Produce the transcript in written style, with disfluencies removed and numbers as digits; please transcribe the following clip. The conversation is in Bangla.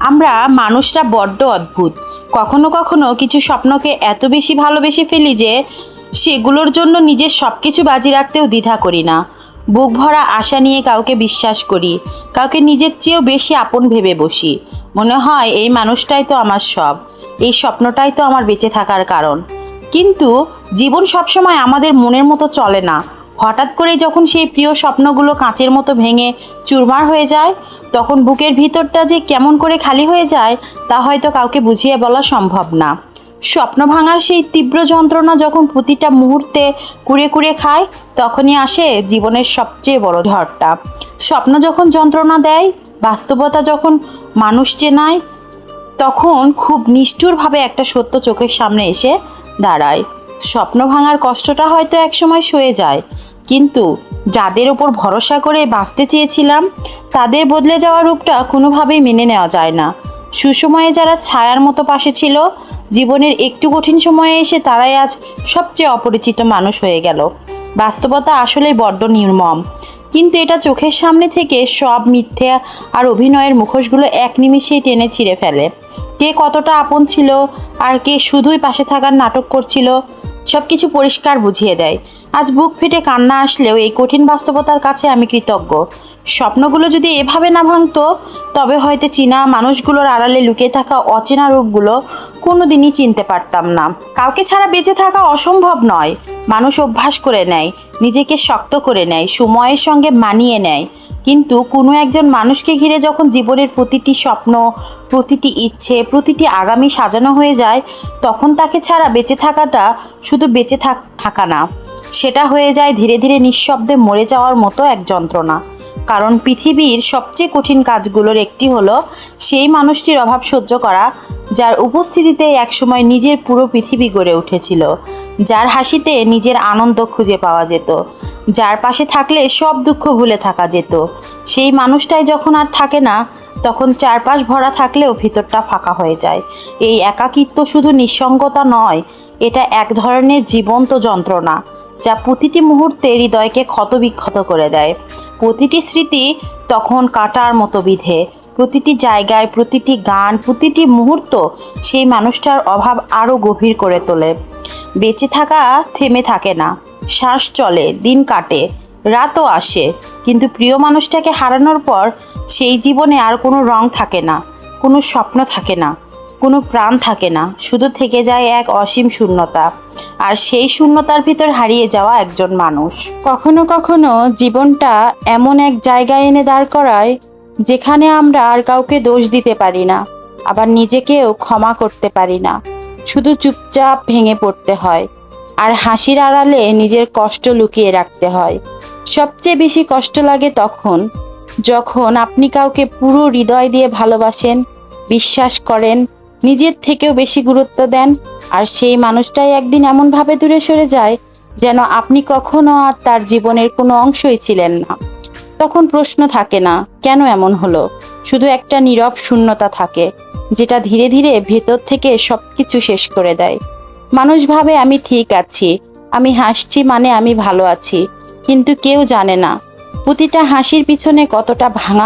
আমরা মানুষরা বড্ড অদ্ভুত। কখনো কখনো কিছু স্বপ্নকে এত বেশি ভালোবেসে ফেলি যে সেগুলোর জন্য নিজের সব কিছু বাজি রাখতেও দ্বিধা করি না। বুক ভরা আশা নিয়ে কাউকে বিশ্বাস করি, কাউকে নিজের চেয়েও বেশি আপন ভেবে বসি। মনে হয় এই মানুষটাই তো আমার সব, এই স্বপ্নটাই তো আমার বেঁচে থাকার কারণ। কিন্তু জীবন সবসময় আমাদের মনের মতো চলে না। হঠাৎ করে যখন সেই প্রিয় স্বপ্নগুলো কাঁচের মতো ভেঙে চুরমার হয়ে যায়, তখন বুকের ভিতরটা যে কেমন করে খালি হয়ে যায় তা হয়তো কাউকে বুঝিয়ে বলা সম্ভব না। স্বপ্ন ভাঙার সেই তীব্র যন্ত্রণা যখন প্রতিটা মুহূর্তে কুড়ে কুড়ে খায়, তখনই আসে জীবনের সবচেয়ে বড় ঝড়টা। স্বপ্ন যখন যন্ত্রণা দেয়, বাস্তবতা যখন মানুষ চেনায়, তখন খুব নিষ্ঠুরভাবে একটা সত্য চোখের সামনে এসে দাঁড়ায়। স্বপ্ন ভাঙার কষ্টটা হয়তো একসময় সয়ে যায়, কিন্তু যাদের ওপর ভরসা করে বাঁচতে চেয়েছিলাম তাদের বদলে যাওয়া রূপটা কোনোভাবেই মেনে নেওয়া যায় না। সুসময়ে যারা ছায়ার মতো পাশে ছিল, জীবনের একটু কঠিন সময়ে এসে তারাই আজ সবচেয়ে অপরিচিত মানুষ হয়ে গেল। বাস্তবতা আসলেই বড্ড নির্মম, কিন্তু এটা চোখের সামনে থেকে সব মিথ্যে আর অভিনয়ের মুখোশগুলো এক নিমিষেই টেনে ছিঁড়ে ফেলে। কে কতটা আপন ছিল আর কে শুধুই পাশে থাকার নাটক করছিল, সব কিছু পরিষ্কার বুঝিয়ে দেয়। আজ বুক ফেটে কান্না আসলেও এই কঠিন বাস্তবতার কাছে আমি কৃতজ্ঞ। স্বপ্নগুলো যদি এভাবে না ভাঙতো, তবে হয়তো চীনা মানুষগুলোর আড়ালে লুকিয়ে থাকা অচেনা রূপগুলো কোনোদিনই চিনতে পারতাম না। কাউকে ছাড়া বেঁচে থাকা অসম্ভব নয়। মানুষ অভ্যাস করে নেয়, নিজেকে শক্ত করে নেয়, সময়ের সঙ্গে মানিয়ে নেয়। কিন্তু কোনো একজন মানুষকে ঘিরে যখন জীবনের প্রতিটি স্বপ্ন, প্রতিটি ইচ্ছে, প্রতিটি আগামী সাজানো হয়ে যায়, তখন তাকে ছাড়া বেঁচে থাকাটা শুধু বেঁচে থাকা না, সেটা হয়ে যায় ধীরে ধীরে নিঃশব্দে মরে যাওয়ার মতো এক যন্ত্রণা। কারণ পৃথিবীর সবচেয়ে কঠিন কাজগুলোর একটি হলো সেই মানুষটির অভাব সহ্য করা, যার উপস্থিতিতে একসময় নিজের পুরো পৃথিবী গড়ে উঠেছিল, যার হাসিতে নিজের আনন্দ খুঁজে পাওয়া যেত, যার পাশে থাকলে সব দুঃখ ভুলে থাকা যেত। সেই মানুষটাই যখন আর থাকে না, তখন চারপাশ ভরা থাকলেও ভিতরটা ফাঁকা হয়ে যায়। এই একাকিত্ব শুধু নিঃসঙ্গতা নয়, এটা এক ধরনের জীবন্ত যন্ত্রণা, যা প্রতিটি মুহূর্তে হৃদয়কে ক্ষতবিক্ষত করে দেয়। প্রতিটি স্মৃতি তখন কাঁটার মতো বিঁধে, প্রতিটি জায়গায়, প্রতিটি গান, প্রতিটি মুহূর্ত সেই মানুষটার অভাব আরও গভীর করে তোলে। বেঁচে থাকা থেমে থাকে না, শ্বাস চলে, দিন কাটে, রাতও আসে, কিন্তু প্রিয় মানুষটাকে হারানোর পর সেই জীবনে আর কোনো রং থাকে না, কোনো স্বপ্ন থাকে না, কোনো প্রাণ থাকে না, শুধু থেকে যায় এক অসীম শূন্যতা। আর সেই শূন্যতার ভিতর হারিয়ে যাওয়া একজন মানুষ। কখনো কখনো জীবনটা এমন এক জায়গায় এনে দাঁড় করায় যেখানে আমরা আর কাউকে দোষ দিতে পারি না, আবার নিজেকেও ক্ষমা করতে পারি না। শুধু চুপচাপ ভেঙে পড়তে হয়, আর হাসির আড়ালে নিজের কষ্ট লুকিয়ে রাখতে হয়। সবচেয়ে বেশি কষ্ট লাগে তখন যখন আপনি কাউকে পুরো হৃদয় দিয়ে ভালোবাসেন, বিশ্বাস করেন, নিজের থেকেও বেশি গুরুত্ব দেন, আর সেই মানুষটাই একদিন এমনভাবে দূরে সরে যায় যেন আপনি কখনো আর তার জীবনের কোনো অংশই ছিলেন না। তখন প্রশ্ন থাকে না কেন এমন হলো, শুধু একটা নীরব শূন্যতা থাকে, যেটা ধীরে ধীরে ভেতর থেকে সবকিছু শেষ করে দেয়। মানুষ ভাবে আমি ঠিক আছি, আমি হাসছি মানে আমি ভালো আছি, কিন্তু কেউ জানে না প্রতিটা হাসির পিছনে কতটা ভাঙা